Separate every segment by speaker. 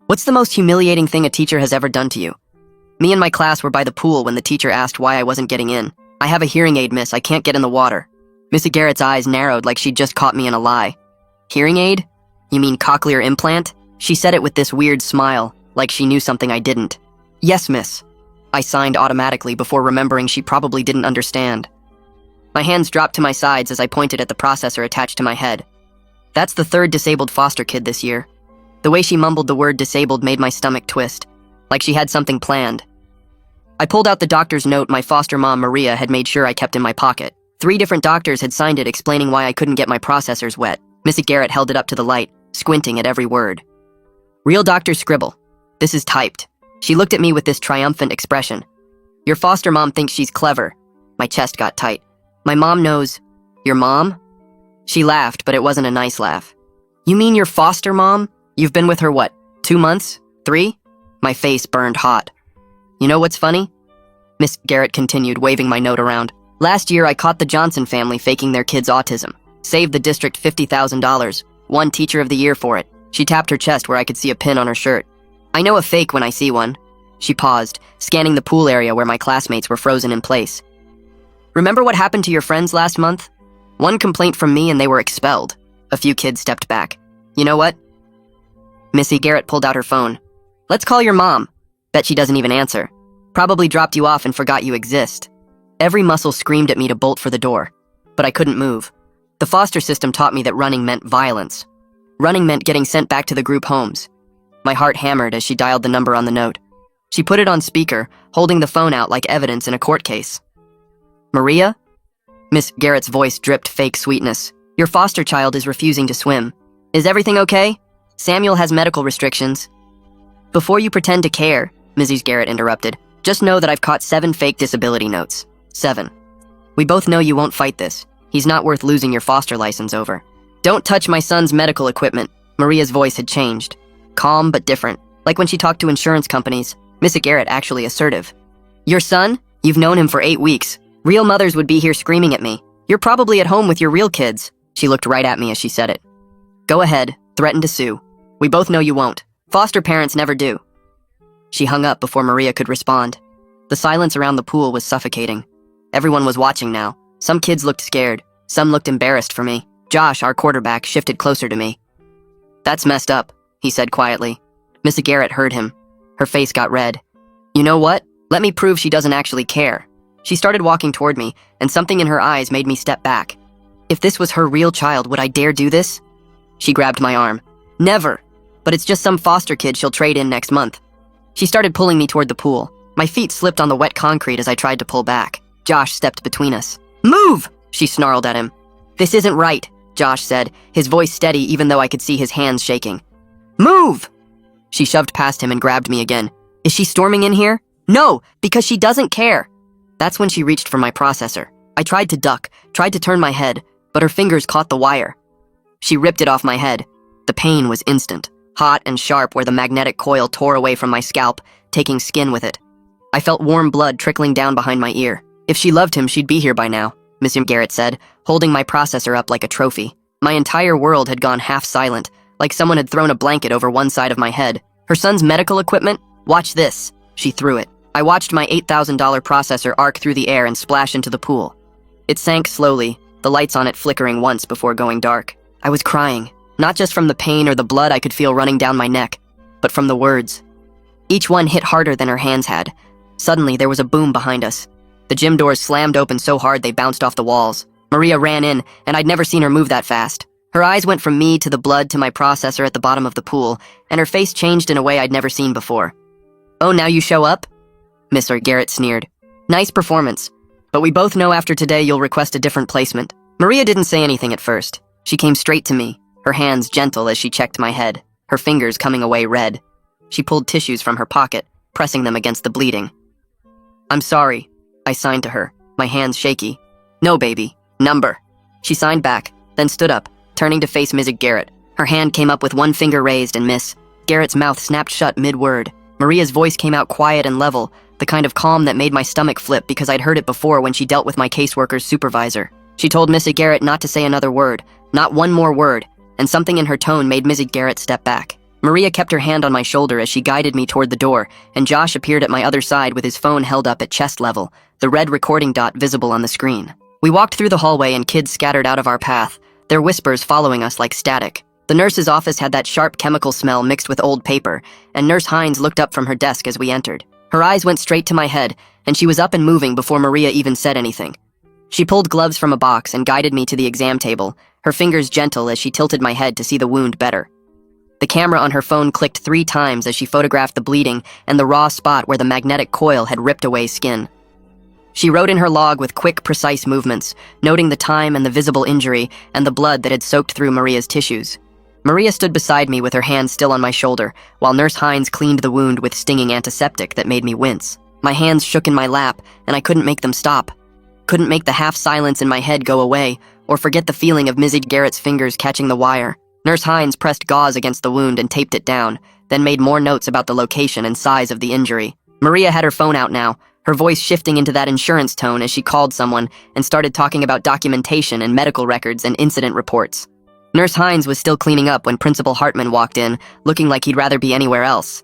Speaker 1: What's the most humiliating thing a teacher has ever done to you? Me and my class were by the pool when the teacher asked why I wasn't getting in. I have a hearing aid, miss. I can't get in the water. Missy Garrett's eyes narrowed like she'd just caught me in a lie. Hearing aid? You mean cochlear implant? She said it with this weird smile, like she knew something I didn't. Yes, miss. I signed automatically before remembering she probably didn't understand. My hands dropped to my sides as I pointed at the processor attached to my head. That's the third disabled foster kid this year. The way she mumbled the word disabled made my stomach twist, like she had something planned. I pulled out the doctor's note my foster mom, Maria, had made sure I kept in my pocket. 3 different doctors had signed it explaining why I couldn't get my processors wet. Missy Garrett held it up to the light, squinting at every word. Real doctor's scribble. This is typed. She looked at me with this triumphant expression. Your foster mom thinks she's clever. My chest got tight. My mom knows. Your mom? She laughed, but it wasn't a nice laugh. You mean your foster mom? You've been with her what, 2 months? 3? My face burned hot. You know what's funny? Miss Garrett continued, waving my note around. Last year, I caught the Johnson family faking their kid's autism. Saved the district $50,000. Won Teacher of the Year for it. She tapped her chest where I could see a pin on her shirt. I know a fake when I see one. She paused, scanning the pool area where my classmates were frozen in place. Remember what happened to your friends last month? One complaint from me and they were expelled. A few kids stepped back. You know what? Missy Garrett pulled out her phone. Let's call your mom. Bet she doesn't even answer. Probably dropped you off and forgot you exist. Every muscle screamed at me to bolt for the door, but I couldn't move. The foster system taught me that running meant violence. Running meant getting sent back to the group homes. My heart hammered as she dialed the number on the note. She put it on speaker, holding the phone out like evidence in a court case. Maria? Miss Garrett's voice dripped fake sweetness. Your foster child is refusing to swim. Is everything okay? Samuel has medical restrictions. Before you pretend to care, Mrs. Garrett interrupted, just know that I've caught 7 fake disability notes. 7. We both know you won't fight this. He's not worth losing your foster license over. Don't touch my son's medical equipment. Maria's voice had changed. Calm but different, like when she talked to insurance companies. Mrs. Garrett actually assertive. Your son? You've known him for 8 weeks. Real mothers would be here screaming at me. You're probably at home with your real kids. She looked right at me as she said it. Go ahead, threaten to sue. We both know you won't. Foster parents never do. She hung up before Maria could respond. The silence around the pool was suffocating. Everyone was watching now. Some kids looked scared. Some looked embarrassed for me. Josh, our quarterback, shifted closer to me. That's messed up, he said quietly. Missy Garrett heard him. Her face got red. You know what? Let me prove she doesn't actually care. She started walking toward me, and something in her eyes made me step back. If this was her real child, would I dare do this? She grabbed my arm. Never. But it's just some foster kid she'll trade in next month. She started pulling me toward the pool. My feet slipped on the wet concrete as I tried to pull back. Josh stepped between us. Move! She snarled at him. This isn't right, Josh said, his voice steady even though I could see his hands shaking. Move! She shoved past him and grabbed me again. Is she storming in here? No, because she doesn't care. That's when she reached for my processor. I tried to duck, tried to turn my head, but her fingers caught the wire. She ripped it off my head. The pain was instant, hot and sharp where the magnetic coil tore away from my scalp, taking skin with it. I felt warm blood trickling down behind my ear. If she loved him, she'd be here by now, Mr. Garrett said, holding my processor up like a trophy. My entire world had gone half silent, like someone had thrown a blanket over one side of my head. Her son's medical equipment? Watch this. She threw it. I watched my $8,000 processor arc through the air and splash into the pool. It sank slowly, the lights on it flickering once before going dark. I was crying, not just from the pain or the blood I could feel running down my neck, but from the words. Each one hit harder than her hands had. Suddenly, there was a boom behind us. The gym doors slammed open so hard they bounced off the walls. Maria ran in, and I'd never seen her move that fast. Her eyes went from me to the blood to my processor at the bottom of the pool, and her face changed in a way I'd never seen before. Oh, now you show up? Mr. Garrett sneered. Nice performance, but we both know after today you'll request a different placement. Maria didn't say anything at first. She came straight to me, her hands gentle as she checked my head, her fingers coming away red. She pulled tissues from her pocket, pressing them against the bleeding. I'm sorry, I signed to her, my hands shaky. No, baby. Number. She signed back, then stood up, turning to face Mrs. Garrett. Her hand came up with one finger raised and Miss Garrett's mouth snapped shut mid-word. Maria's voice came out quiet and level, the kind of calm that made my stomach flip because I'd heard it before when she dealt with my caseworker's supervisor. She told Mrs. Garrett not to say another word, not one more word, and something in her tone made Mrs. Garrett step back. Maria kept her hand on my shoulder as she guided me toward the door, and Josh appeared at my other side with his phone held up at chest level, the red recording dot visible on the screen. We walked through the hallway and kids scattered out of our path, their whispers following us like static. The nurse's office had that sharp chemical smell mixed with old paper, and Nurse Hines looked up from her desk as we entered. Her eyes went straight to my head, and she was up and moving before Maria even said anything. She pulled gloves from a box and guided me to the exam table, her fingers gentle as she tilted my head to see the wound better. The camera on her phone clicked 3 times as she photographed the bleeding and the raw spot where the magnetic coil had ripped away skin. She wrote in her log with quick, precise movements, noting the time and the visible injury and the blood that had soaked through Maria's tissues. Maria stood beside me with her hand still on my shoulder, while Nurse Hines cleaned the wound with stinging antiseptic that made me wince. My hands shook in my lap, and I couldn't make them stop. Couldn't make the half-silence in my head go away, or forget the feeling of Mrs. Garrett's fingers catching the wire. Nurse Hines pressed gauze against the wound and taped it down, then made more notes about the location and size of the injury. Maria had her phone out now, her voice shifting into that insurance tone as she called someone and started talking about documentation and medical records and incident reports. Nurse Hines was still cleaning up when Principal Hartman walked in, looking like he'd rather be anywhere else.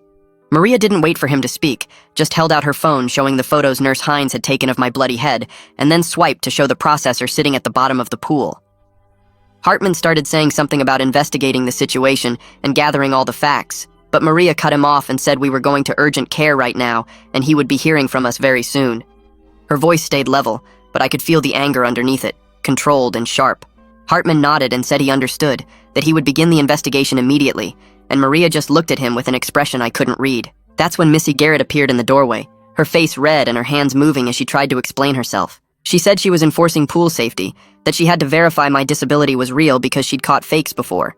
Speaker 1: Maria didn't wait for him to speak, just held out her phone showing the photos Nurse Hines had taken of my bloody head, and then swiped to show the processor sitting at the bottom of the pool. Hartman started saying something about investigating the situation and gathering all the facts, but Maria cut him off and said we were going to urgent care right now and he would be hearing from us very soon. Her voice stayed level, but I could feel the anger underneath it, controlled and sharp. Hartman nodded and said he understood, that he would begin the investigation immediately, and Maria just looked at him with an expression I couldn't read. That's when Missy Garrett appeared in the doorway, her face red and her hands moving as she tried to explain herself. She said she was enforcing pool safety, that she had to verify my disability was real because she'd caught fakes before.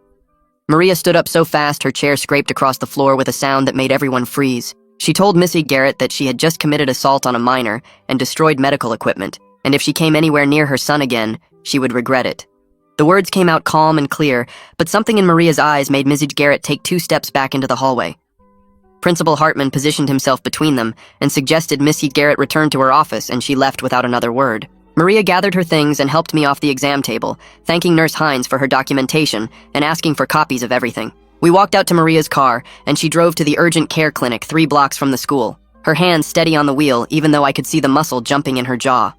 Speaker 1: Maria stood up so fast her chair scraped across the floor with a sound that made everyone freeze. She told Missy Garrett that she had just committed assault on a minor and destroyed medical equipment, and if she came anywhere near her son again, she would regret it. The words came out calm and clear, but something in Maria's eyes made Mrs. Garrett take 2 steps back into the hallway. Principal Hartman positioned himself between them and suggested Missy Garrett return to her office, and she left without another word. Maria gathered her things and helped me off the exam table, thanking Nurse Hines for her documentation and asking for copies of everything. We walked out to Maria's car, and she drove to the urgent care clinic 3 blocks from the school, her hands steady on the wheel even though I could see the muscle jumping in her jaw.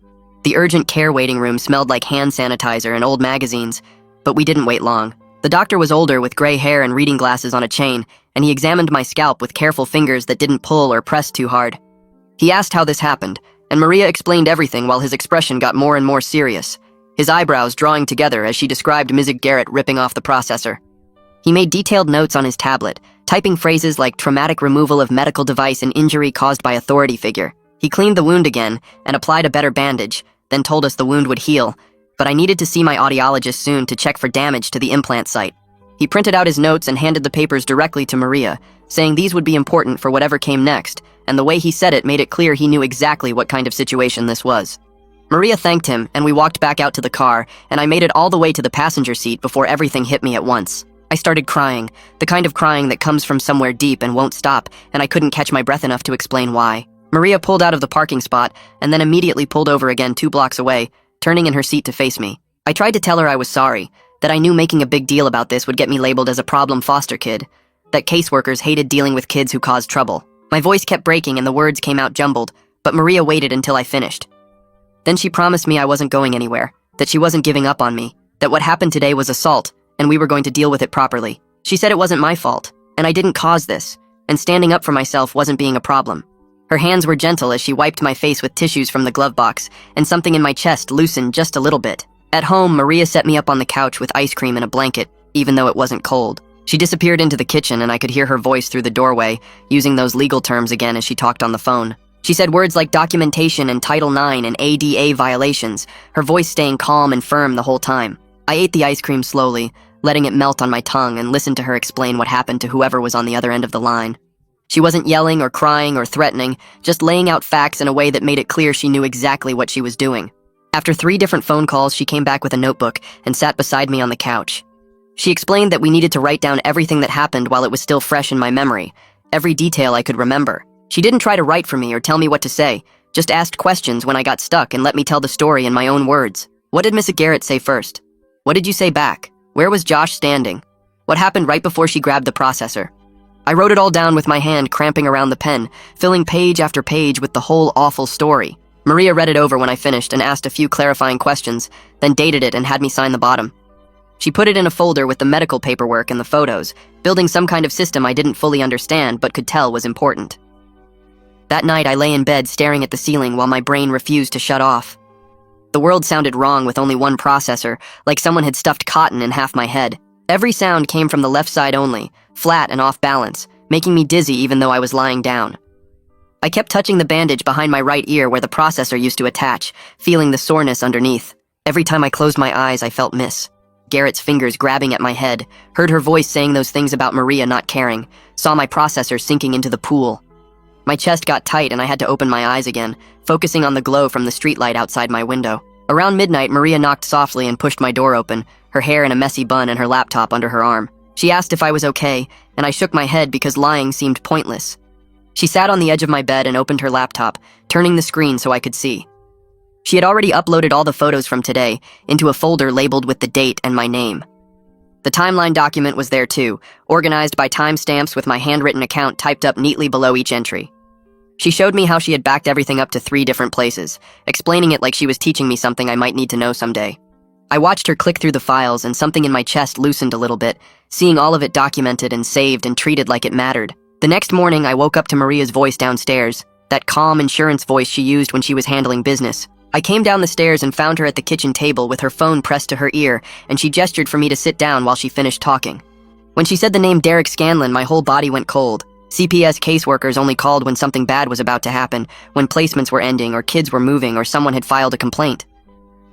Speaker 1: The urgent care waiting room smelled like hand sanitizer and old magazines, but we didn't wait long. The doctor was older with gray hair and reading glasses on a chain, and he examined my scalp with careful fingers that didn't pull or press too hard. He asked how this happened, and Maria explained everything while his expression got more and more serious, his eyebrows drawing together as she described Mrs. Garrett ripping off the processor. He made detailed notes on his tablet, typing phrases like traumatic removal of medical device and injury caused by authority figure. He cleaned the wound again and applied a better bandage, then told us the wound would heal, but I needed to see my audiologist soon to check for damage to the implant site. He printed out his notes and handed the papers directly to Maria, saying these would be important for whatever came next, and the way he said it made it clear he knew exactly what kind of situation this was. Maria thanked him, and we walked back out to the car, and I made it all the way to the passenger seat before everything hit me at once. I started crying, the kind of crying that comes from somewhere deep and won't stop, and I couldn't catch my breath enough to explain why. Maria pulled out of the parking spot, and then immediately pulled over again 2 blocks away, turning in her seat to face me. I tried to tell her I was sorry, that I knew making a big deal about this would get me labeled as a problem foster kid, that caseworkers hated dealing with kids who caused trouble. My voice kept breaking and the words came out jumbled, but Maria waited until I finished. Then she promised me I wasn't going anywhere, that she wasn't giving up on me, that what happened today was assault, and we were going to deal with it properly. She said it wasn't my fault, and I didn't cause this, and standing up for myself wasn't being a problem. Her hands were gentle as she wiped my face with tissues from the glove box, and something in my chest loosened just a little bit. At home, Maria set me up on the couch with ice cream and a blanket, even though it wasn't cold. She disappeared into the kitchen and I could hear her voice through the doorway, using those legal terms again as she talked on the phone. She said words like documentation and Title IX and ADA violations, her voice staying calm and firm the whole time. I ate the ice cream slowly, letting it melt on my tongue, and listened to her explain what happened to whoever was on the other end of the line. She wasn't yelling or crying or threatening, just laying out facts in a way that made it clear she knew exactly what she was doing. After 3 different phone calls, she came back with a notebook and sat beside me on the couch. She explained that we needed to write down everything that happened while it was still fresh in my memory, every detail I could remember. She didn't try to write for me or tell me what to say, just asked questions when I got stuck and let me tell the story in my own words. What did Miss Garrett say first? What did you say back? Where was Josh standing? What happened right before she grabbed the processor? I wrote it all down with my hand cramping around the pen, filling page after page with the whole awful story. Maria read it over when I finished and asked a few clarifying questions, then dated it and had me sign the bottom. She put it in a folder with the medical paperwork and the photos, building some kind of system I didn't fully understand but could tell was important. That night, I lay in bed staring at the ceiling while my brain refused to shut off. The world sounded wrong with only one processor, like someone had stuffed cotton in half my head. Every sound came from the left side only, flat and off balance, making me dizzy even though I was lying down. I kept touching the bandage behind my right ear where the processor used to attach, feeling the soreness underneath. Every time I closed my eyes, I felt Miss Garrett's fingers grabbing at my head, heard her voice saying those things about Maria not caring, saw my processor sinking into the pool. My chest got tight and I had to open my eyes again, focusing on the glow from the streetlight outside my window. Around midnight, Maria knocked softly and pushed my door open, her hair in a messy bun and her laptop under her arm. She asked if I was okay, and I shook my head because lying seemed pointless. She sat on the edge of my bed and opened her laptop, turning the screen so I could see. She had already uploaded all the photos from today into a folder labeled with the date and my name. The timeline document was there too, organized by timestamps with my handwritten account typed up neatly below each entry. She showed me how she had backed everything up to 3 different places, explaining it like she was teaching me something I might need to know someday. I watched her click through the files and something in my chest loosened a little bit, seeing all of it documented and saved and treated like it mattered. The next morning, I woke up to Maria's voice downstairs, that calm insurance voice she used when she was handling business. I came down the stairs and found her at the kitchen table with her phone pressed to her ear, and she gestured for me to sit down while she finished talking. When she said the name Derek Scanlon, my whole body went cold. CPS caseworkers only called when something bad was about to happen, when placements were ending or kids were moving or someone had filed a complaint.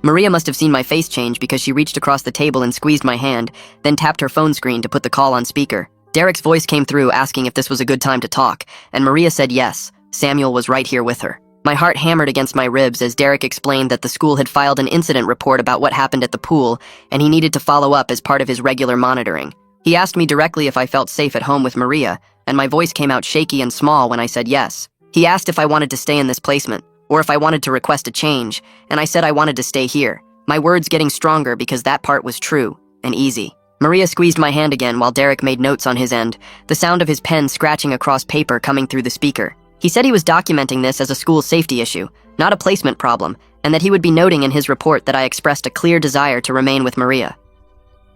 Speaker 1: Maria must have seen my face change because she reached across the table and squeezed my hand, then tapped her phone screen to put the call on speaker. Derek's voice came through asking if this was a good time to talk, and Maria said yes. Samuel was right here with her. My heart hammered against my ribs as Derek explained that the school had filed an incident report about what happened at the pool, and he needed to follow up as part of his regular monitoring. He asked me directly if I felt safe at home with Maria, and my voice came out shaky and small when I said yes. He asked if I wanted to stay in this placement, or if I wanted to request a change, and I said I wanted to stay here, my words getting stronger because that part was true and easy. Maria squeezed my hand again while Derek made notes on his end, the sound of his pen scratching across paper coming through the speaker. He said he was documenting this as a school safety issue, not a placement problem, and that he would be noting in his report that I expressed a clear desire to remain with Maria.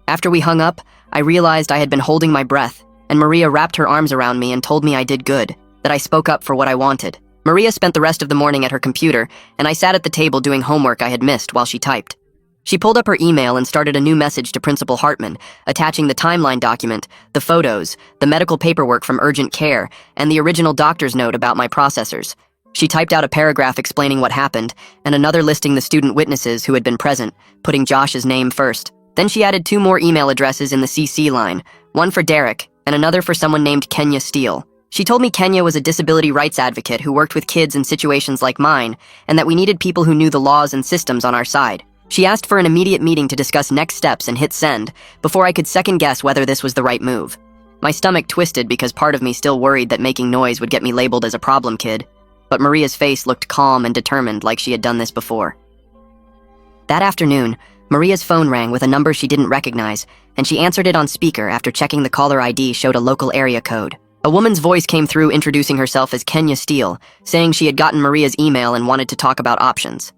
Speaker 1: After we hung up, I realized I had been holding my breath, and Maria wrapped her arms around me and told me I did good, that I spoke up for what I wanted. Maria spent the rest of the morning at her computer, and I sat at the table doing homework I had missed while she typed. She pulled up her email and started a new message to Principal Hartman, attaching the timeline document, the photos, the medical paperwork from urgent care, and the original doctor's note about my processors. She typed out a paragraph explaining what happened, and another listing the student witnesses who had been present, putting Josh's name first. Then she added 2 more email addresses in the CC line, one for Derek, and another for someone named Kenya Steele. She told me Kenya was a disability rights advocate who worked with kids in situations like mine, and that we needed people who knew the laws and systems on our side. She asked for an immediate meeting to discuss next steps and hit send, before I could second-guess whether this was the right move. My stomach twisted because part of me still worried that making noise would get me labeled as a problem kid, but Maria's face looked calm and determined like she had done this before. That afternoon, Maria's phone rang with a number she didn't recognize, and she answered it on speaker after checking the caller ID showed a local area code. A woman's voice came through introducing herself as Kenya Steele, saying she had gotten Maria's email and wanted to talk about options.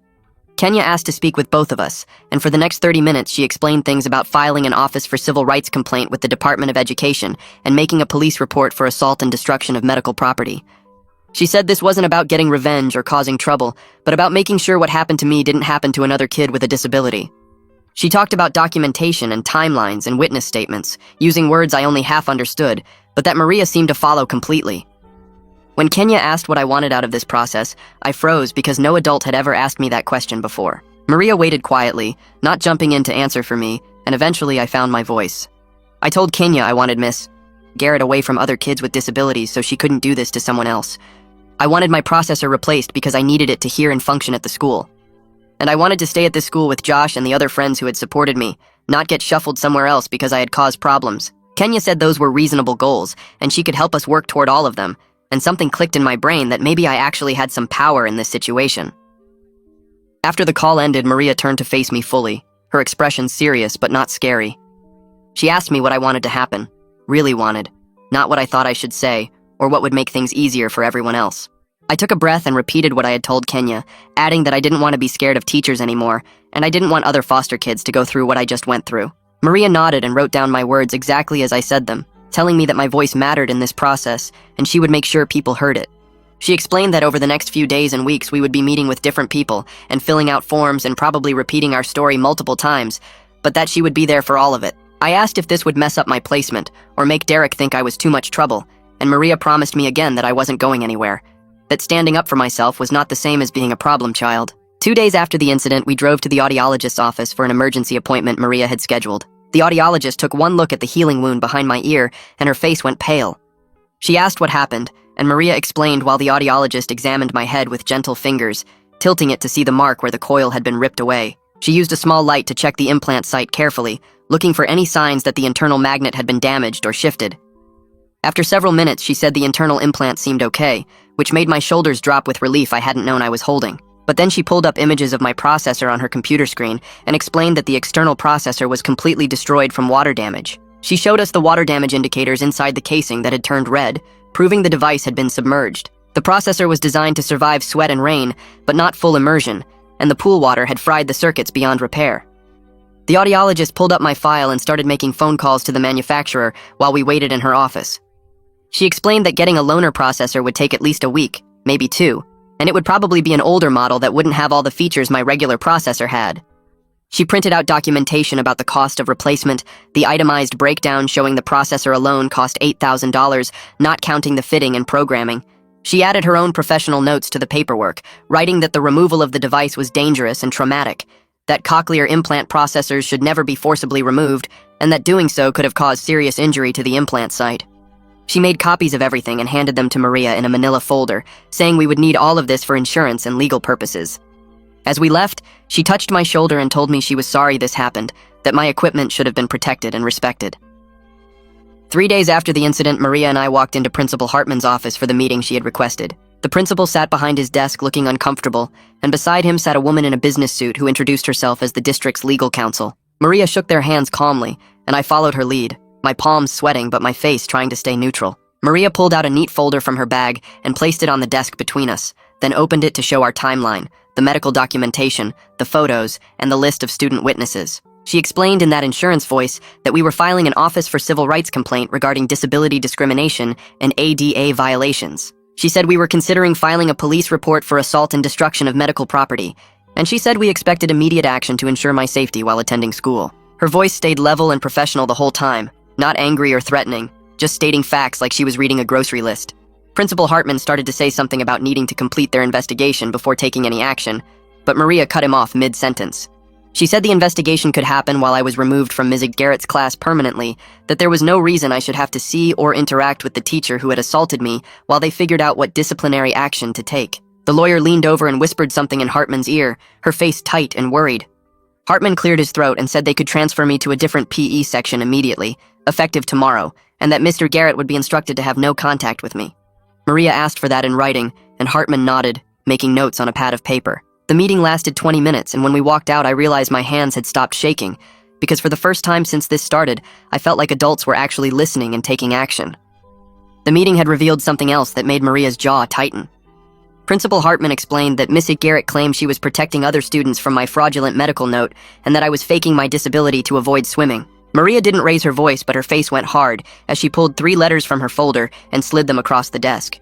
Speaker 1: Kenya asked to speak with both of us, and for the next 30 minutes she explained things about filing an Office for Civil Rights complaint with the Department of Education and making a police report for assault and destruction of medical property. She said this wasn't about getting revenge or causing trouble, but about making sure what happened to me didn't happen to another kid with a disability. She talked about documentation and timelines and witness statements, using words I only half understood, but that Maria seemed to follow completely. When Kenya asked what I wanted out of this process, I froze because no adult had ever asked me that question before. Maria waited quietly, not jumping in to answer for me, and eventually I found my voice. I told Kenya I wanted Miss Garrett away from other kids with disabilities so she couldn't do this to someone else. I wanted my processor replaced because I needed it to hear and function at the school. And I wanted to stay at this school with Josh and the other friends who had supported me, not get shuffled somewhere else because I had caused problems. Kenya said those were reasonable goals, and she could help us work toward all of them, and something clicked in my brain that maybe I actually had some power in this situation. After the call ended, Maria turned to face me fully, her expression serious but not scary. She asked me what I wanted to happen, really wanted, not what I thought I should say, or what would make things easier for everyone else. I took a breath and repeated what I had told Kenya, adding that I didn't want to be scared of teachers anymore, and I didn't want other foster kids to go through what I just went through. Maria nodded and wrote down my words exactly as I said them, telling me that my voice mattered in this process, and she would make sure people heard it. She explained that over the next few days and weeks we would be meeting with different people and filling out forms and probably repeating our story multiple times, but that she would be there for all of it. I asked if this would mess up my placement or make Derek think I was too much trouble, and Maria promised me again that I wasn't going anywhere, that standing up for myself was not the same as being a problem child. 2 days after the incident, we drove to the audiologist's office for an emergency appointment Maria had scheduled. The audiologist took one look at the healing wound behind my ear, and her face went pale. She asked what happened, and Maria explained while the audiologist examined my head with gentle fingers, tilting it to see the mark where the coil had been ripped away. She used a small light to check the implant site carefully, looking for any signs that the internal magnet had been damaged or shifted. After several minutes, she said the internal implant seemed okay, which made my shoulders drop with relief I hadn't known I was holding. But then she pulled up images of my processor on her computer screen and explained that the external processor was completely destroyed from water damage. She showed us the water damage indicators inside the casing that had turned red, proving the device had been submerged. The processor was designed to survive sweat and rain, but not full immersion, and the pool water had fried the circuits beyond repair. The audiologist pulled up my file and started making phone calls to the manufacturer while we waited in her office. She explained that getting a loaner processor would take at least a week, maybe 2, and it would probably be an older model that wouldn't have all the features my regular processor had. She printed out documentation about the cost of replacement, the itemized breakdown showing the processor alone cost $8,000, not counting the fitting and programming. She added her own professional notes to the paperwork, writing that the removal of the device was dangerous and traumatic, that cochlear implant processors should never be forcibly removed, and that doing so could have caused serious injury to the implant site. She made copies of everything and handed them to Maria in a manila folder, saying we would need all of this for insurance and legal purposes. As we left, she touched my shoulder and told me she was sorry this happened, that my equipment should have been protected and respected. 3 days after the incident, Maria and I walked into Principal Hartman's office for the meeting she had requested. The principal sat behind his desk looking uncomfortable, and beside him sat a woman in a business suit who introduced herself as the district's legal counsel. Maria shook their hands calmly, and I followed her lead, my palms sweating but my face trying to stay neutral. Maria pulled out a neat folder from her bag and placed it on the desk between us, then opened it to show our timeline, the medical documentation, the photos, and the list of student witnesses. She explained in that insurance voice that we were filing an Office for Civil Rights complaint regarding disability discrimination and ADA violations. She said we were considering filing a police report for assault and destruction of medical property, and she said we expected immediate action to ensure my safety while attending school. Her voice stayed level and professional the whole time, not angry or threatening, just stating facts like she was reading a grocery list. Principal Hartman started to say something about needing to complete their investigation before taking any action, but Maria cut him off mid-sentence. She said the investigation could happen while I was removed from Ms. Garrett's class permanently, that there was no reason I should have to see or interact with the teacher who had assaulted me while they figured out what disciplinary action to take. The lawyer leaned over and whispered something in Hartman's ear, her face tight and worried. Hartman cleared his throat and said they could transfer me to a different PE section immediately, effective tomorrow, and that Mr. Garrett would be instructed to have no contact with me. Maria asked for that in writing, and Hartman nodded, making notes on a pad of paper. The meeting lasted 20 minutes, and when we walked out, I realized my hands had stopped shaking, because for the first time since this started, I felt like adults were actually listening and taking action. The meeting had revealed something else that made Maria's jaw tighten. Principal Hartman explained that Miss Garrett claimed she was protecting other students from my fraudulent medical note, and that I was faking my disability to avoid swimming. Maria didn't raise her voice, but her face went hard as she pulled 3 letters from her folder and slid them across the desk.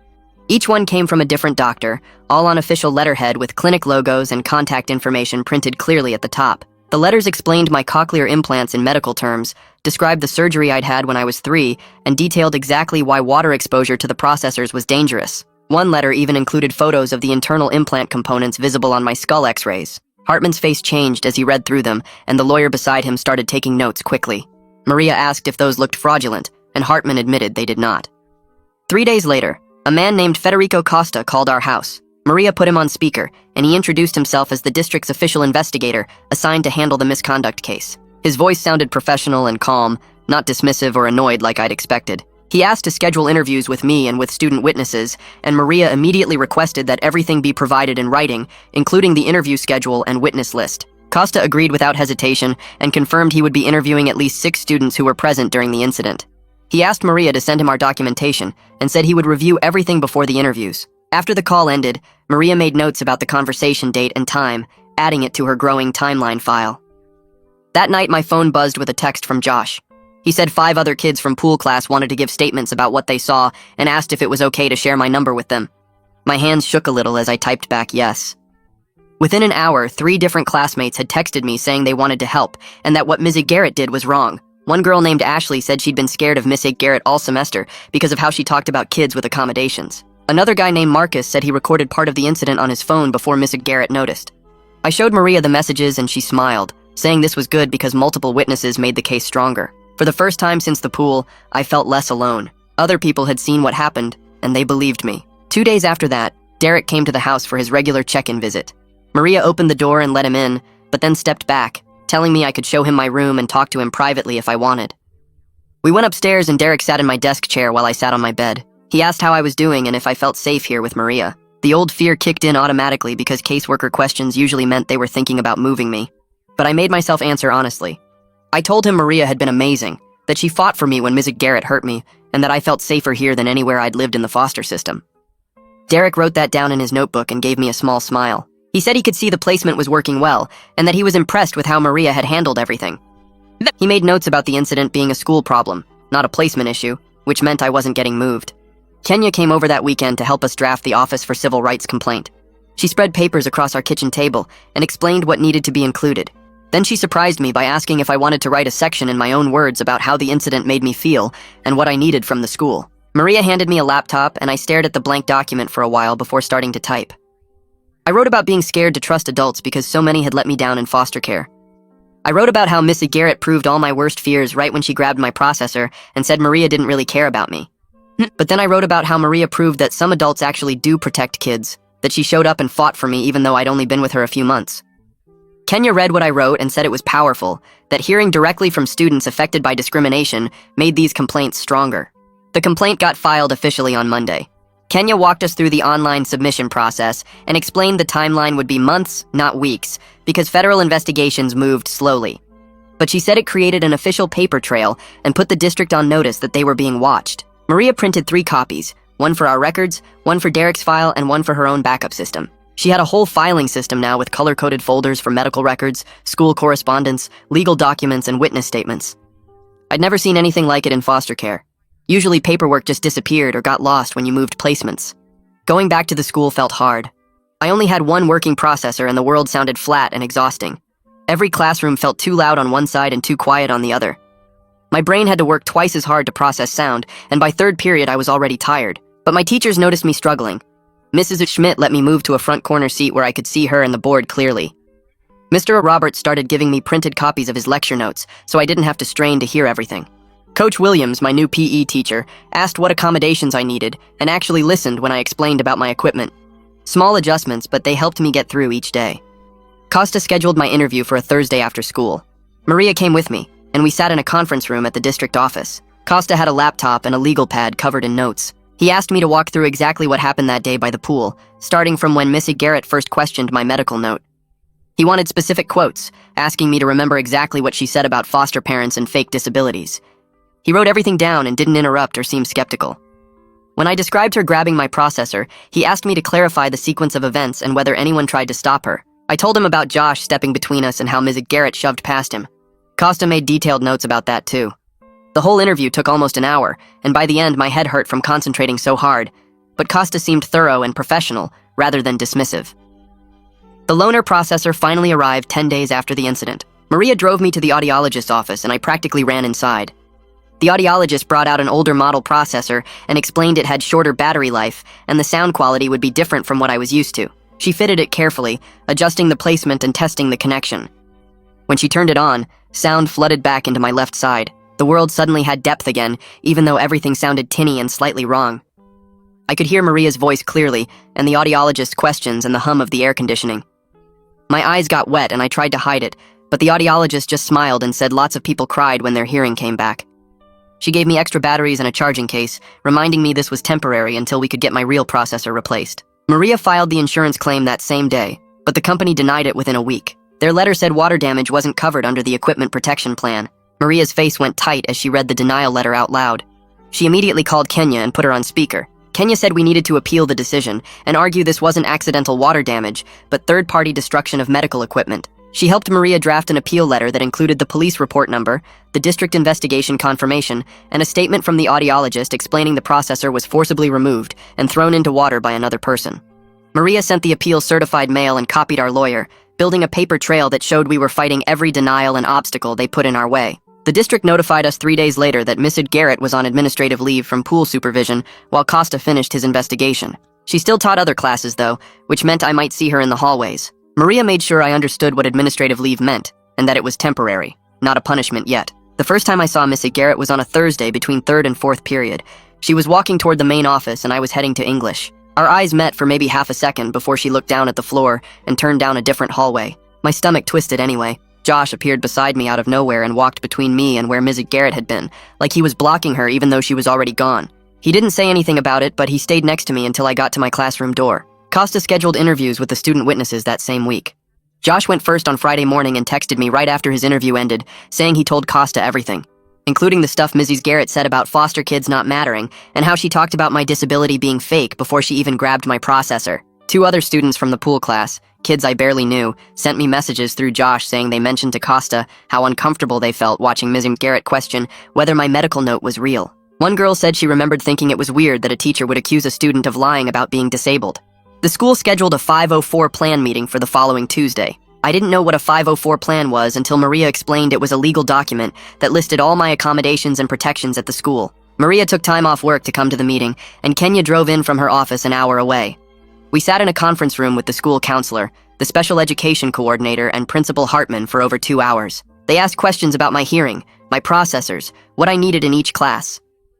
Speaker 1: Each one came from a different doctor, all on official letterhead with clinic logos and contact information printed clearly at the top. The letters explained my cochlear implants in medical terms, described the surgery I'd had when I was 3, and detailed exactly why water exposure to the processors was dangerous. One letter even included photos of the internal implant components visible on my skull x-rays. Hartman's face changed as he read through them, and the lawyer beside him started taking notes quickly. Maria asked if those looked fraudulent, and Hartman admitted they did not. 3 days later, a man named Federico Costa called our house. Maria put him on speaker, and he introduced himself as the district's official investigator assigned to handle the misconduct case. His voice sounded professional and calm, not dismissive or annoyed like I'd expected. He asked to schedule interviews with me and with student witnesses, and Maria immediately requested that everything be provided in writing, including the interview schedule and witness list. Costa agreed without hesitation and confirmed he would be interviewing at least 6 students who were present during the incident. He asked Maria to send him our documentation and said he would review everything before the interviews. After the call ended, Maria made notes about the conversation date and time, adding it to her growing timeline file. That night, my phone buzzed with a text from Josh. He said 5 other kids from pool class wanted to give statements about what they saw and asked if it was okay to share my number with them. My hands shook a little as I typed back yes. Within an hour, 3 different classmates had texted me saying they wanted to help and that what Ms. Garrett did was wrong. One girl named Ashley said she'd been scared of Ms. Garrett all semester because of how she talked about kids with accommodations. Another guy named Marcus said he recorded part of the incident on his phone before Ms. Garrett noticed. I showed Maria the messages and she smiled, saying this was good because multiple witnesses made the case stronger. For the first time since the pool, I felt less alone. Other people had seen what happened, and they believed me. 2 days after that, Derek came to the house for his regular check-in visit. Maria opened the door and let him in, but then stepped back, telling me I could show him my room and talk to him privately if I wanted. We went upstairs and Derek sat in my desk chair while I sat on my bed. He asked how I was doing and if I felt safe here with Maria. The old fear kicked in automatically because caseworker questions usually meant they were thinking about moving me. But I made myself answer honestly. I told him Maria had been amazing, that she fought for me when Ms. Garrett hurt me, and that I felt safer here than anywhere I'd lived in the foster system. Derek wrote that down in his notebook and gave me a small smile. He said he could see the placement was working well, and that he was impressed with how Maria had handled everything. He made notes about the incident being a school problem, not a placement issue, which meant I wasn't getting moved. Kenya came over that weekend to help us draft the Office for Civil Rights complaint. She spread papers across our kitchen table and explained what needed to be included. Then she surprised me by asking if I wanted to write a section in my own words about how the incident made me feel and what I needed from the school. Maria handed me a laptop and I stared at the blank document for a while before starting to type. I wrote about being scared to trust adults because so many had let me down in foster care. I wrote about how Missy Garrett proved all my worst fears right when she grabbed my processor and said Maria didn't really care about me. But then I wrote about how Maria proved that some adults actually do protect kids, that she showed up and fought for me even though I'd only been with her a few months. Kenya read what I wrote and said it was powerful, that hearing directly from students affected by discrimination made these complaints stronger. The complaint got filed officially on Monday. Kenya walked us through the online submission process and explained the timeline would be months, not weeks, because federal investigations moved slowly. But she said it created an official paper trail and put the district on notice that they were being watched. Maria printed 3 copies, one for our records, one for Derek's file, and one for her own backup system. She had a whole filing system now with color-coded folders for medical records, school correspondence, legal documents, and witness statements. I'd never seen anything like it in foster care. Usually paperwork just disappeared or got lost when you moved placements. Going back to the school felt hard. I only had one working processor and the world sounded flat and exhausting. Every classroom felt too loud on one side and too quiet on the other. My brain had to work twice as hard to process sound, and by 3rd period I was already tired. But my teachers noticed me struggling. Mrs. Schmidt let me move to a front corner seat where I could see her and the board clearly. Mr. Roberts started giving me printed copies of his lecture notes, so I didn't have to strain to hear everything. Coach Williams, my new PE teacher, asked what accommodations I needed and actually listened when I explained about my equipment. Small adjustments, but they helped me get through each day. Costa scheduled my interview for a Thursday after school. Maria came with me, and we sat in a conference room at the district office. Costa had a laptop and a legal pad covered in notes. He asked me to walk through exactly what happened that day by the pool, starting from when Missy Garrett first questioned my medical note. He wanted specific quotes, asking me to remember exactly what she said about foster parents and fake disabilities. He wrote everything down and didn't interrupt or seem skeptical. When I described her grabbing my processor, he asked me to clarify the sequence of events and whether anyone tried to stop her. I told him about Josh stepping between us and how Ms. Garrett shoved past him. Costa made detailed notes about that too. The whole interview took almost an hour, and by the end my head hurt from concentrating so hard, but Costa seemed thorough and professional, rather than dismissive. The loaner processor finally arrived 10 days after the incident. Maria drove me to the audiologist's office and I practically ran inside. The audiologist brought out an older model processor and explained it had shorter battery life and the sound quality would be different from what I was used to. She fitted it carefully, adjusting the placement and testing the connection. When she turned it on, sound flooded back into my left side. The world suddenly had depth again, even though everything sounded tinny and slightly wrong. I could hear Maria's voice clearly, and the audiologist's questions and the hum of the air conditioning. My eyes got wet and I tried to hide it, but the audiologist just smiled and said lots of people cried when their hearing came back. She gave me extra batteries and a charging case, reminding me this was temporary until we could get my real processor replaced. Maria filed the insurance claim that same day, but the company denied it within a week. Their letter said water damage wasn't covered under the equipment protection plan. Maria's face went tight as she read the denial letter out loud. She immediately called Kenya and put her on speaker. Kenya said we needed to appeal the decision and argue this wasn't accidental water damage, but third-party destruction of medical equipment. She helped Maria draft an appeal letter that included the police report number, the district investigation confirmation, and a statement from the audiologist explaining the processor was forcibly removed and thrown into water by another person. Maria sent the appeal certified mail and copied our lawyer, building a paper trail that showed we were fighting every denial and obstacle they put in our way. The district notified us 3 days later that Mrs. Garrett was on administrative leave from pool supervision while Costa finished his investigation. She still taught other classes, though, which meant I might see her in the hallways. Maria made sure I understood what administrative leave meant, and that it was temporary, not a punishment yet. The first time I saw Mrs. Garrett was on a Thursday between 3rd and 4th period. She was walking toward the main office and I was heading to English. Our eyes met for maybe half a second before she looked down at the floor and turned down a different hallway. My stomach twisted anyway. Josh appeared beside me out of nowhere and walked between me and where Mrs. Garrett had been, like he was blocking her even though she was already gone. He didn't say anything about it, but he stayed next to me until I got to my classroom door. Costa scheduled interviews with the student witnesses that same week. Josh went first on Friday morning and texted me right after his interview ended, saying he told Costa everything, including the stuff Mrs. Garrett said about foster kids not mattering and how she talked about my disability being fake before she even grabbed my processor. 2 other students from the pool class, kids I barely knew, sent me messages through Josh saying they mentioned to Costa how uncomfortable they felt watching Mrs. Garrett question whether my medical note was real. One girl said she remembered thinking it was weird that a teacher would accuse a student of lying about being disabled. The school scheduled a 504 plan meeting for the following Tuesday. I didn't know what a 504 plan was until Maria explained it was a legal document that listed all my accommodations and protections at the school. Maria took time off work to come to the meeting, and Kenya drove in from her office an hour away. We sat in a conference room with the school counselor, the special education coordinator, and Principal Hartman for over 2 hours. They asked questions about my hearing, my processors, what I needed in each class.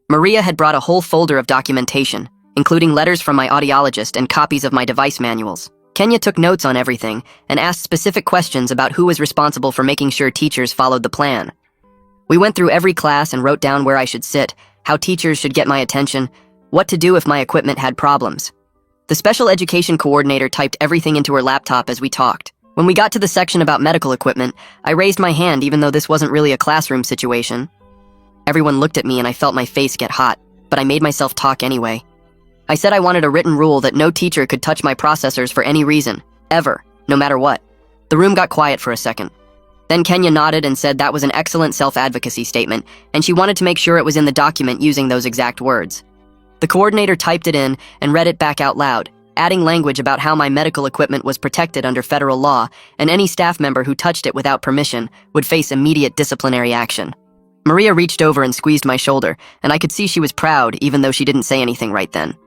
Speaker 1: Maria had brought a whole folder of documentation, including letters from my audiologist and copies of my device manuals. Kenya took notes on everything and asked specific questions about who was responsible for making sure teachers followed the plan. We went through every class and wrote down where I should sit, how teachers should get my attention, what to do if my equipment had problems. The special education coordinator typed everything into her laptop as we talked. When we got to the section about medical equipment, I raised my hand even though this wasn't really a classroom situation. Everyone looked at me and I felt my face get hot, but I made myself talk anyway. I said I wanted a written rule that no teacher could touch my processors for any reason, ever, no matter what. The room got quiet for a second. Then Kenya nodded and said that was an excellent self-advocacy statement, and she wanted to make sure it was in the document using those exact words. The coordinator typed it in and read it back out loud, adding language about how my medical equipment was protected under federal law, and any staff member who touched it without permission would face immediate disciplinary action. Maria reached over and squeezed my shoulder, and I could see she was proud even though she didn't say anything right then.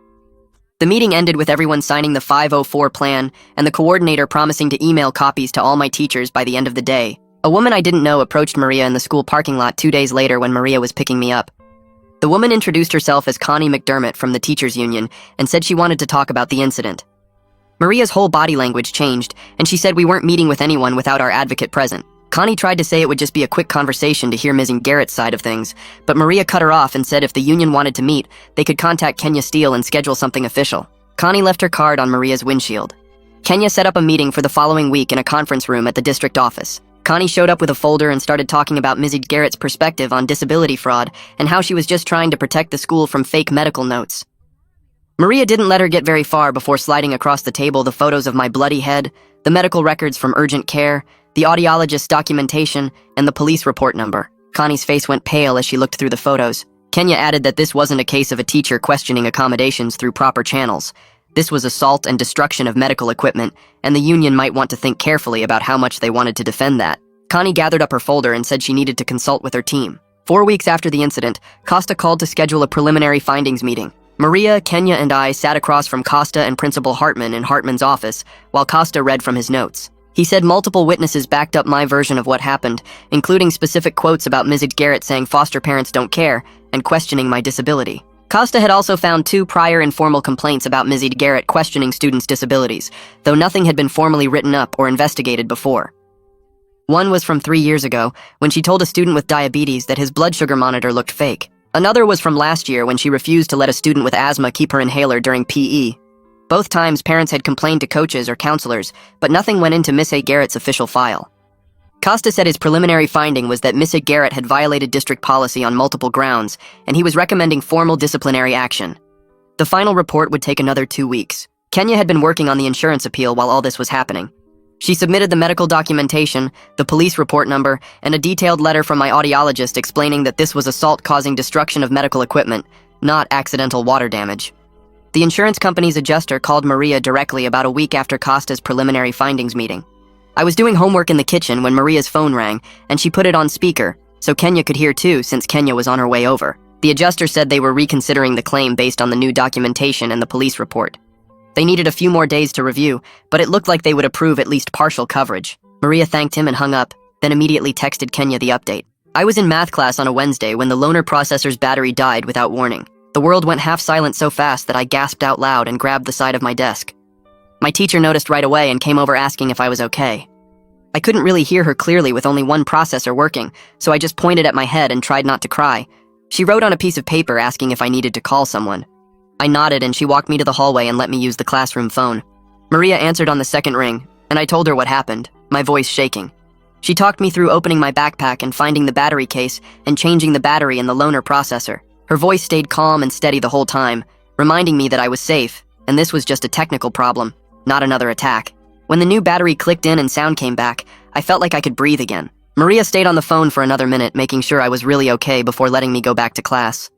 Speaker 1: The meeting ended with everyone signing the 504 plan and the coordinator promising to email copies to all my teachers by the end of the day. A woman I didn't know approached Maria in the school parking lot 2 days later when Maria was picking me up. The woman introduced herself as Connie McDermott from the teachers' union and said she wanted to talk about the incident. Maria's whole body language changed, and she said we weren't meeting with anyone without our advocate present. Connie tried to say it would just be a quick conversation to hear Ms. Garrett's side of things, but Maria cut her off and said if the union wanted to meet, they could contact Kenya Steele and schedule something official. Connie left her card on Maria's windshield. Kenya set up a meeting for the following week in a conference room at the district office. Connie showed up with a folder and started talking about Ms. Garrett's perspective on disability fraud and how she was just trying to protect the school from fake medical notes. Maria didn't let her get very far before sliding across the table the photos of my bloody head, the medical records from urgent care, the audiologist's documentation, and the police report number. Connie's face went pale as she looked through the photos. Kenya added that this wasn't a case of a teacher questioning accommodations through proper channels. This was assault and destruction of medical equipment, and the union might want to think carefully about how much they wanted to defend that. Connie gathered up her folder and said she needed to consult with her team. 4 weeks after the incident, Costa called to schedule a preliminary findings meeting. Maria, Kenya, and I sat across from Costa and Principal Hartman in Hartman's office, while Costa read from his notes. He said multiple witnesses backed up my version of what happened, including specific quotes about Ms. Garrett saying foster parents don't care and questioning my disability. Costa had also found 2 prior informal complaints about Ms. Garrett questioning students' disabilities, though nothing had been formally written up or investigated before. One was from 3 years ago, when she told a student with diabetes that his blood sugar monitor looked fake. Another was from last year when she refused to let a student with asthma keep her inhaler during PE. Both times parents had complained to coaches or counselors, but nothing went into Miss Garrett's official file. Costa said his preliminary finding was that Mrs. Garrett had violated district policy on multiple grounds, and he was recommending formal disciplinary action. The final report would take another 2 weeks. Kenya had been working on the insurance appeal while all this was happening. She submitted the medical documentation, the police report number, and a detailed letter from my audiologist explaining that this was assault causing destruction of medical equipment, not accidental water damage. The insurance company's adjuster called Maria directly about a week after Costa's preliminary findings meeting. I was doing homework in the kitchen when Maria's phone rang, and she put it on speaker, so Kenya could hear too since Kenya was on her way over. The adjuster said they were reconsidering the claim based on the new documentation and the police report. They needed a few more days to review, but it looked like they would approve at least partial coverage. Maria thanked him and hung up, then immediately texted Kenya the update. I was in math class on a Wednesday when the loaner processor's battery died without warning. The world went half silent so fast that I gasped out loud and grabbed the side of my desk. My teacher noticed right away and came over asking if I was okay. I couldn't really hear her clearly with only one processor working, so I just pointed at my head and tried not to cry. She wrote on a piece of paper asking if I needed to call someone. I nodded and she walked me to the hallway and let me use the classroom phone. Maria answered on the second ring, and I told her what happened, my voice shaking. She talked me through opening my backpack and finding the battery case and changing the battery in the loaner processor. Her voice stayed calm and steady the whole time, reminding me that I was safe, and this was just a technical problem, not another attack. When the new battery clicked in and sound came back, I felt like I could breathe again. Maria stayed on the phone for another minute, making sure I was really okay before letting me go back to class.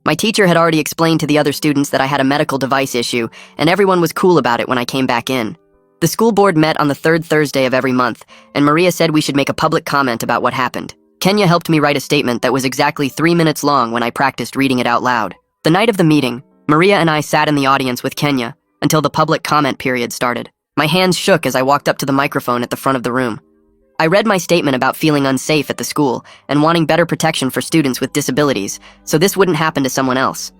Speaker 1: My teacher had already explained to the other students that I had a medical device issue, and everyone was cool about it when I came back in. The school board met on the third Thursday of every month, and Maria said we should make a public comment about what happened. Kenya helped me write a statement that was exactly 3 minutes long when I practiced reading it out loud. The night of the meeting, Maria and I sat in the audience with Kenya until the public comment period started. My hands shook as I walked up to the microphone at the front of the room. I read my statement about feeling unsafe at the school and wanting better protection for students with disabilities, so this wouldn't happen to someone else.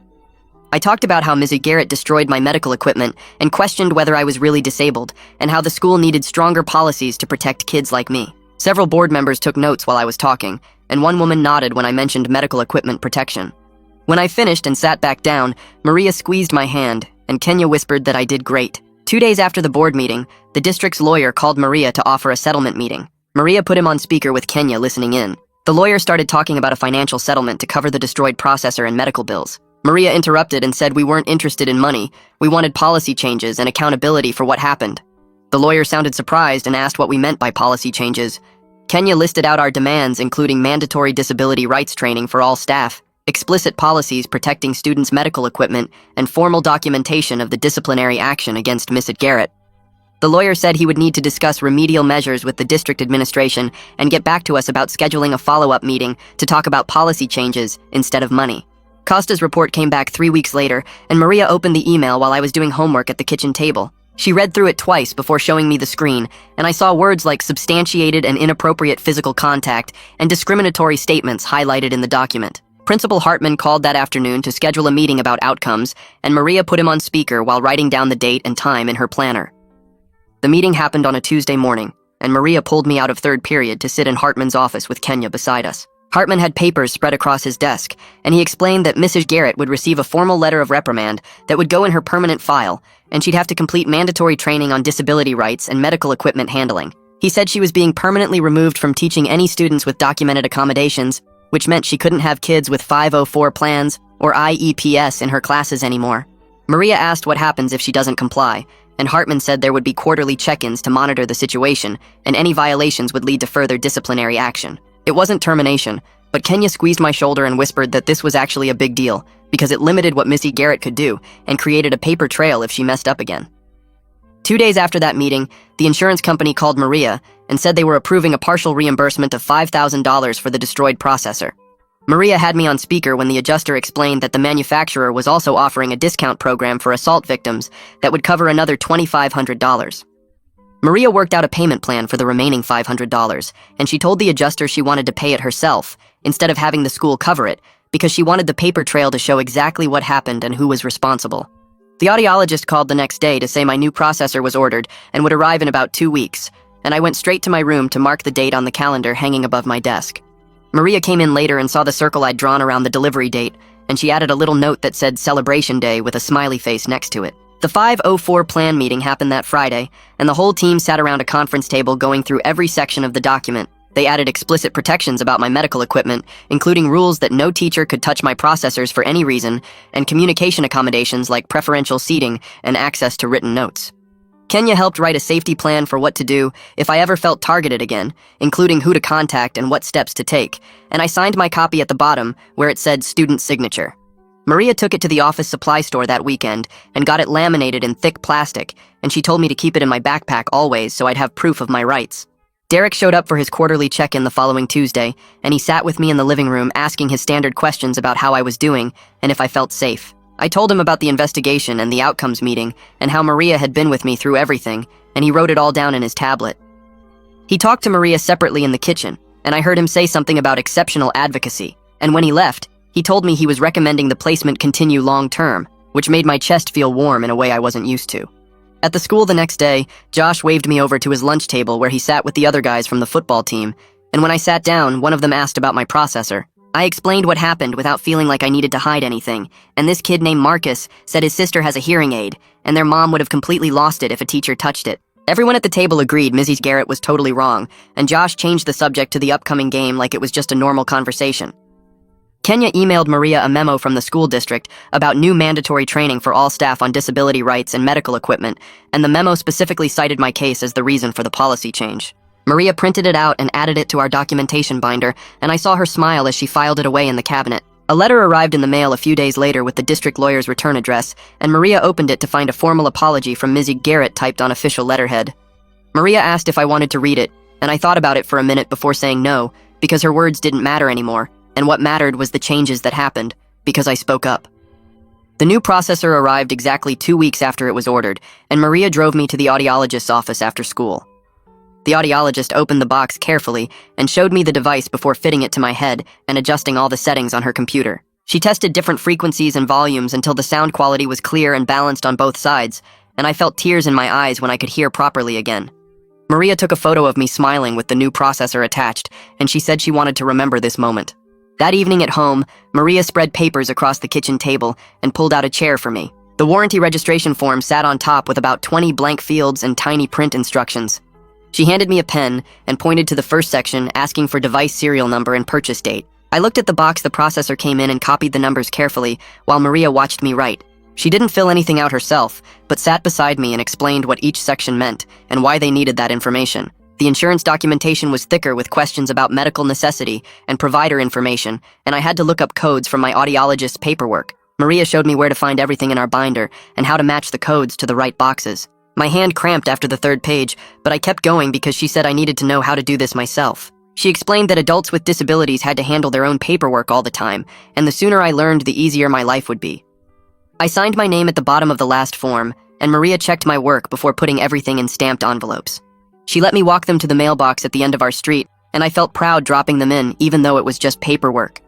Speaker 1: I talked about how Mrs. Garrett destroyed my medical equipment and questioned whether I was really disabled, and how the school needed stronger policies to protect kids like me. Several board members took notes while I was talking, and one woman nodded when I mentioned medical equipment protection. When I finished and sat back down, Maria squeezed my hand, and Kenya whispered that I did great. 2 days after the board meeting, the district's lawyer called Maria to offer a settlement meeting. Maria put him on speaker with Kenya listening in. The lawyer started talking about a financial settlement to cover the destroyed processor and medical bills. Maria interrupted and said we weren't interested in money, we wanted policy changes and accountability for what happened. The lawyer sounded surprised and asked what we meant by policy changes. Kenya listed out our demands, including mandatory disability rights training for all staff, explicit policies protecting students' medical equipment, and formal documentation of the disciplinary action against Mrs. Garrett. The lawyer said he would need to discuss remedial measures with the district administration and get back to us about scheduling a follow-up meeting to talk about policy changes instead of money. Costa's report came back 3 weeks later, and Maria opened the email while I was doing homework at the kitchen table. She read through it twice before showing me the screen, and I saw words like substantiated and inappropriate physical contact and discriminatory statements highlighted in the document. Principal Hartman called that afternoon to schedule a meeting about outcomes, and Maria put him on speaker while writing down the date and time in her planner. The meeting happened on a Tuesday morning, and Maria pulled me out of third period to sit in Hartman's office with Kenya beside us. Hartman had papers spread across his desk, and he explained that Mrs. Garrett would receive a formal letter of reprimand that would go in her permanent file, and she'd have to complete mandatory training on disability rights and medical equipment handling. He said she was being permanently removed from teaching any students with documented accommodations, which meant she couldn't have kids with 504 plans or IEPS in her classes anymore. Maria asked what happens if she doesn't comply, and Hartman said there would be quarterly check-ins to monitor the situation, and any violations would lead to further disciplinary action. It wasn't termination, but Kenya squeezed my shoulder and whispered that this was actually a big deal, because it limited what Missy Garrett could do and created a paper trail if she messed up again. 2 days after that meeting, the insurance company called Maria and said they were approving a partial reimbursement of $5,000 for the destroyed processor. Maria had me on speaker when the adjuster explained that the manufacturer was also offering a discount program for assault victims that would cover another $2,500. Maria worked out a payment plan for the remaining $500, and she told the adjuster she wanted to pay it herself instead of having the school cover it because she wanted the paper trail to show exactly what happened and who was responsible. The audiologist called the next day to say my new processor was ordered and would arrive in about 2 weeks, and I went straight to my room to mark the date on the calendar hanging above my desk. Maria came in later and saw the circle I'd drawn around the delivery date, and she added a little note that said Celebration Day with a smiley face next to it. The 504 plan meeting happened that Friday, and the whole team sat around a conference table going through every section of the document, They added explicit protections about my medical equipment, including rules that no teacher could touch my processors for any reason, and communication accommodations like preferential seating and access to written notes. Kenya helped write a safety plan for what to do if I ever felt targeted again, including who to contact and what steps to take, and I signed my copy at the bottom where it said student signature. Maria took it to the office supply store that weekend and got it laminated in thick plastic, and she told me to keep it in my backpack always so I'd have proof of my rights. Derek showed up for his quarterly check-in the following Tuesday, and he sat with me in the living room asking his standard questions about how I was doing and if I felt safe. I told him about the investigation and the outcomes meeting and how Maria had been with me through everything, and he wrote it all down in his tablet. He talked to Maria separately in the kitchen, and I heard him say something about exceptional advocacy, and when he left, he told me he was recommending the placement continue long-term, which made my chest feel warm in a way I wasn't used to. At the school the next day, Josh waved me over to his lunch table where he sat with the other guys from the football team, and when I sat down, one of them asked about my processor. I explained what happened without feeling like I needed to hide anything, and this kid named Marcus said his sister has a hearing aid, and their mom would have completely lost it if a teacher touched it. Everyone at the table agreed Mrs. Garrett was totally wrong, and Josh changed the subject to the upcoming game like it was just a normal conversation. Kenya emailed Maria a memo from the school district about new mandatory training for all staff on disability rights and medical equipment, and the memo specifically cited my case as the reason for the policy change. Maria printed it out and added it to our documentation binder, and I saw her smile as she filed it away in the cabinet. A letter arrived in the mail a few days later with the district lawyer's return address, and Maria opened it to find a formal apology from Mrs. Garrett typed on official letterhead. Maria asked if I wanted to read it, and I thought about it for a minute before saying no, because her words didn't matter anymore, and what mattered was the changes that happened, because I spoke up. The new processor arrived exactly 2 weeks after it was ordered, and Maria drove me to the audiologist's office after school. The audiologist opened the box carefully and showed me the device before fitting it to my head and adjusting all the settings on her computer. She tested different frequencies and volumes until the sound quality was clear and balanced on both sides, and I felt tears in my eyes when I could hear properly again. Maria took a photo of me smiling with the new processor attached, and she said she wanted to remember this moment. That evening at home, Maria spread papers across the kitchen table and pulled out a chair for me. The warranty registration form sat on top with about 20 blank fields and tiny print instructions. She handed me a pen and pointed to the first section, asking for device serial number and purchase date. I looked at the box the processor came in and copied the numbers carefully while Maria watched me write. She didn't fill anything out herself, but sat beside me and explained what each section meant and why they needed that information. The insurance documentation was thicker with questions about medical necessity and provider information, and I had to look up codes from my audiologist's paperwork. Maria showed me where to find everything in our binder and how to match the codes to the right boxes. My hand cramped after the third page, but I kept going because she said I needed to know how to do this myself. She explained that adults with disabilities had to handle their own paperwork all the time, and the sooner I learned, the easier my life would be. I signed my name at the bottom of the last form, and Maria checked my work before putting everything in stamped envelopes. She let me walk them to the mailbox at the end of our street, and I felt proud dropping them in, even though it was just paperwork.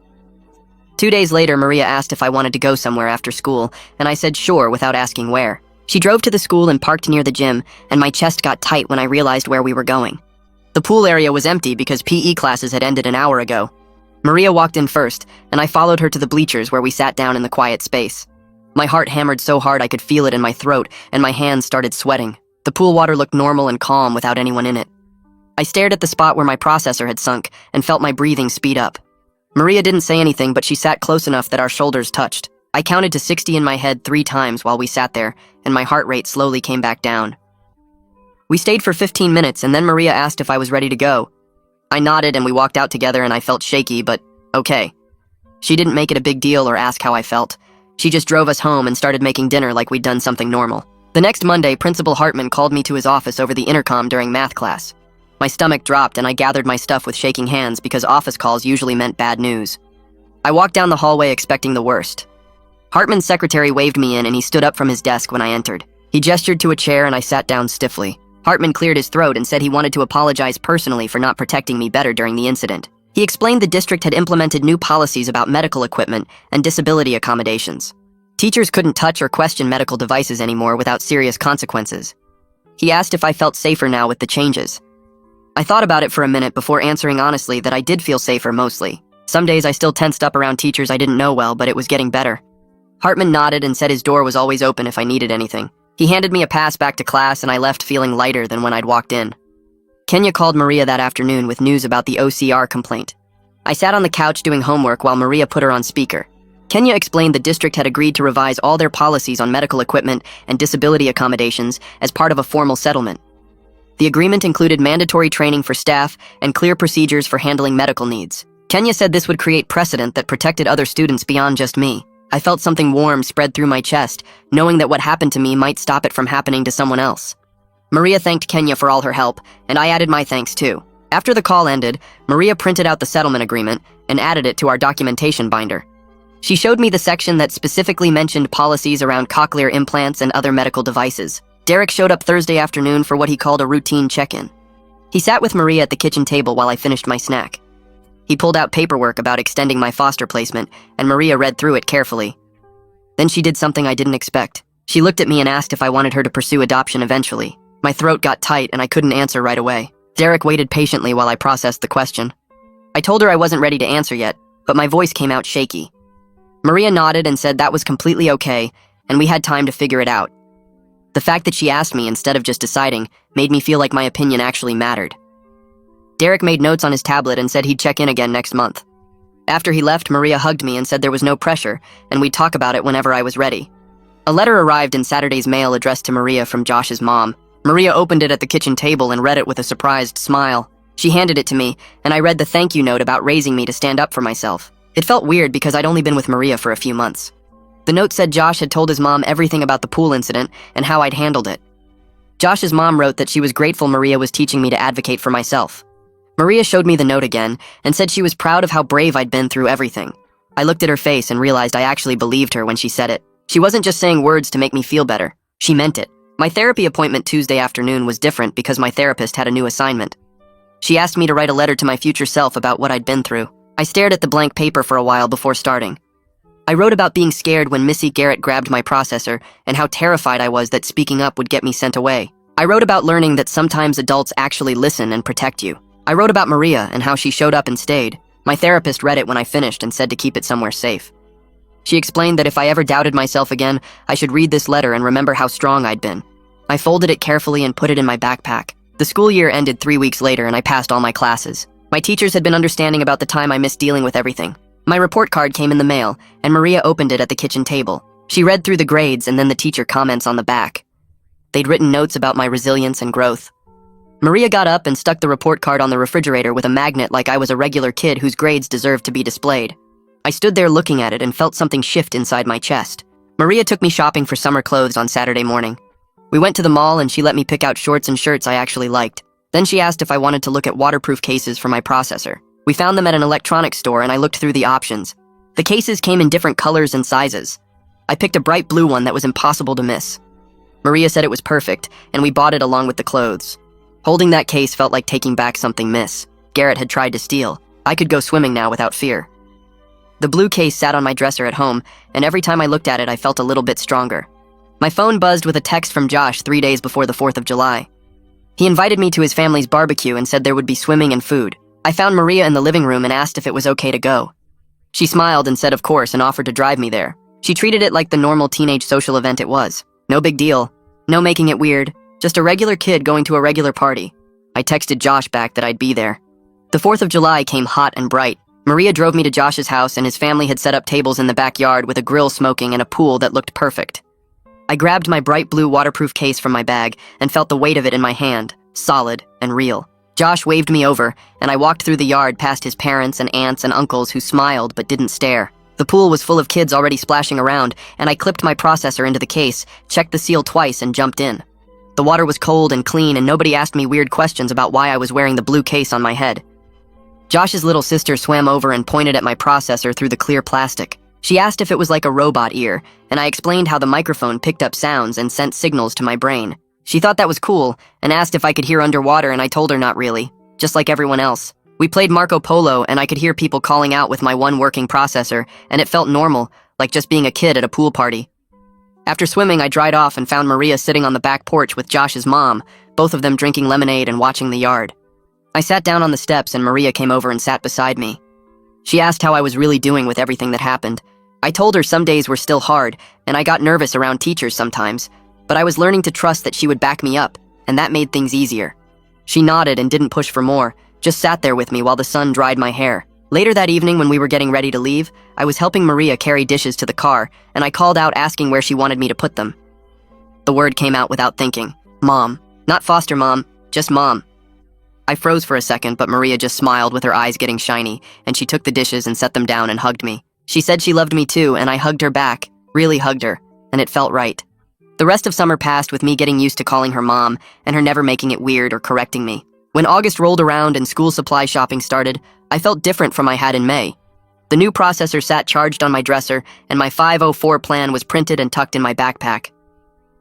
Speaker 1: 2 days later, Maria asked if I wanted to go somewhere after school, and I said sure without asking where. She drove to the school and parked near the gym, and my chest got tight when I realized where we were going. The pool area was empty because PE classes had ended an hour ago. Maria walked in first, and I followed her to the bleachers where we sat down in the quiet space. My heart hammered so hard I could feel it in my throat, and my hands started sweating. The pool water looked normal and calm without anyone in it. I stared at the spot where my processor had sunk and felt my breathing speed up. Maria didn't say anything, but she sat close enough that our shoulders touched. I counted to 60 in my head 3 times while we sat there, and my heart rate slowly came back down. We stayed for 15 minutes, and then Maria asked if I was ready to go. I nodded, and we walked out together, and I felt shaky, but okay. She didn't make it a big deal or ask how I felt. She just drove us home and started making dinner like we'd done something normal. The next Monday, Principal Hartman called me to his office over the intercom during math class. My stomach dropped, and I gathered my stuff with shaking hands because office calls usually meant bad news. I walked down the hallway expecting the worst. Hartman's secretary waved me in, and he stood up from his desk when I entered. He gestured to a chair, and I sat down stiffly. Hartman cleared his throat and said he wanted to apologize personally for not protecting me better during the incident. He explained the district had implemented new policies about medical equipment and disability accommodations. Teachers couldn't touch or question medical devices anymore without serious consequences. He asked if I felt safer now with the changes. I thought about it for a minute before answering honestly that I did feel safer mostly. Some days I still tensed up around teachers I didn't know well, but it was getting better. Hartman nodded and said his door was always open if I needed anything. He handed me a pass back to class, and I left feeling lighter than when I'd walked in. Kenya called Maria that afternoon with news about the OCR complaint. I sat on the couch doing homework while Maria put her on speaker. Kenya explained the district had agreed to revise all their policies on medical equipment and disability accommodations as part of a formal settlement. The agreement included mandatory training for staff and clear procedures for handling medical needs. Kenya said this would create precedent that protected other students beyond just me. I felt something warm spread through my chest, knowing that what happened to me might stop it from happening to someone else. Maria thanked Kenya for all her help, and I added my thanks too. After the call ended, Maria printed out the settlement agreement and added it to our documentation binder. She showed me the section that specifically mentioned policies around cochlear implants and other medical devices. Derek showed up Thursday afternoon for what he called a routine check-in. He sat with Maria at the kitchen table while I finished my snack. He pulled out paperwork about extending my foster placement, and Maria read through it carefully. Then she did something I didn't expect. She looked at me and asked if I wanted her to pursue adoption eventually. My throat got tight and I couldn't answer right away. Derek waited patiently while I processed the question. I told her I wasn't ready to answer yet, but my voice came out shaky. Maria nodded and said that was completely okay, and we had time to figure it out. The fact that she asked me instead of just deciding made me feel like my opinion actually mattered. Derek made notes on his tablet and said he'd check in again next month. After he left, Maria hugged me and said there was no pressure, and we'd talk about it whenever I was ready. A letter arrived in Saturday's mail addressed to Maria from Josh's mom. Maria opened it at the kitchen table and read it with a surprised smile. She handed it to me, and I read the thank you note about raising me to stand up for myself. It felt weird because I'd only been with Maria for a few months. The note said Josh had told his mom everything about the pool incident and how I'd handled it. Josh's mom wrote that she was grateful Maria was teaching me to advocate for myself. Maria showed me the note again and said she was proud of how brave I'd been through everything. I looked at her face and realized I actually believed her when she said it. She wasn't just saying words to make me feel better. She meant it. My therapy appointment Tuesday afternoon was different because my therapist had a new assignment. She asked me to write a letter to my future self about what I'd been through. I stared at the blank paper for a while before starting. I wrote about being scared when Missy Garrett grabbed my processor and how terrified I was that speaking up would get me sent away. I wrote about learning that sometimes adults actually listen and protect you. I wrote about Maria and how she showed up and stayed. My therapist read it when I finished and said to keep it somewhere safe. She explained that if I ever doubted myself again, I should read this letter and remember how strong I'd been. I folded it carefully and put it in my backpack. The school year ended 3 weeks later and I passed all my classes. My teachers had been understanding about the time I missed dealing with everything. My report card came in the mail, and Maria opened it at the kitchen table. She read through the grades and then the teacher comments on the back. They'd written notes about my resilience and growth. Maria got up and stuck the report card on the refrigerator with a magnet like I was a regular kid whose grades deserved to be displayed. I stood there looking at it and felt something shift inside my chest. Maria took me shopping for summer clothes on Saturday morning. We went to the mall and she let me pick out shorts and shirts I actually liked. Then she asked if I wanted to look at waterproof cases for my processor. We found them at an electronics store and I looked through the options. The cases came in different colors and sizes. I picked a bright blue one that was impossible to miss. Maria said it was perfect, and we bought it along with the clothes. Holding that case felt like taking back something Miss Garrett had tried to steal. I could go swimming now without fear. The blue case sat on my dresser at home, and every time I looked at it, I felt a little bit stronger. My phone buzzed with a text from Josh 3 days before the 4th of July. He invited me to his family's barbecue and said there would be swimming and food. I found Maria in the living room and asked if it was okay to go. She smiled and said of course and offered to drive me there. She treated it like the normal teenage social event it was. No big deal. No making it weird. Just a regular kid going to a regular party. I texted Josh back that I'd be there. The 4th of July came hot and bright. Maria drove me to Josh's house and his family had set up tables in the backyard with a grill smoking and a pool that looked perfect. I grabbed my bright blue waterproof case from my bag and felt the weight of it in my hand, solid and real. Josh waved me over, and I walked through the yard past his parents and aunts and uncles who smiled but didn't stare. The pool was full of kids already splashing around, and I clipped my processor into the case, checked the seal twice, and jumped in. The water was cold and clean, and nobody asked me weird questions about why I was wearing the blue case on my head. Josh's little sister swam over and pointed at my processor through the clear plastic. She asked if it was like a robot ear, and I explained how the microphone picked up sounds and sent signals to my brain. She thought that was cool, and asked if I could hear underwater, and I told her not really, just like everyone else. We played Marco Polo, and I could hear people calling out with my one working processor, and it felt normal, like just being a kid at a pool party. After swimming, I dried off and found Maria sitting on the back porch with Josh's mom, both of them drinking lemonade and watching the yard. I sat down on the steps and Maria came over and sat beside me. She asked how I was really doing with everything that happened. I told her some days were still hard, and I got nervous around teachers sometimes, but I was learning to trust that she would back me up, and that made things easier. She nodded and didn't push for more, just sat there with me while the sun dried my hair. Later that evening, when we were getting ready to leave, I was helping Maria carry dishes to the car, and I called out asking where she wanted me to put them. The word came out without thinking. Mom. Not foster mom, just mom. I froze for a second, but Maria just smiled with her eyes getting shiny, and she took the dishes and set them down and hugged me. She said she loved me too, and I hugged her back, really hugged her, and it felt right. The rest of summer passed with me getting used to calling her mom, and her never making it weird or correcting me. When August rolled around and school supply shopping started, I felt different from I had in May. The new processor sat charged on my dresser, and my 504 plan was printed and tucked in my backpack.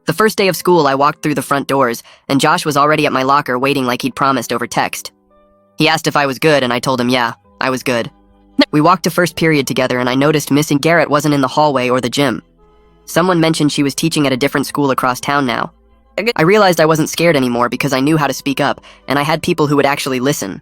Speaker 1: The first day of school, I walked through the front doors, and Josh was already at my locker waiting like he'd promised over text. He asked if I was good, and I told him, yeah, I was good. We walked to first period together, and I noticed Miss Garrett wasn't in the hallway or the gym. Someone mentioned she was teaching at a different school across town now. I realized I wasn't scared anymore because I knew how to speak up, and I had people who would actually listen.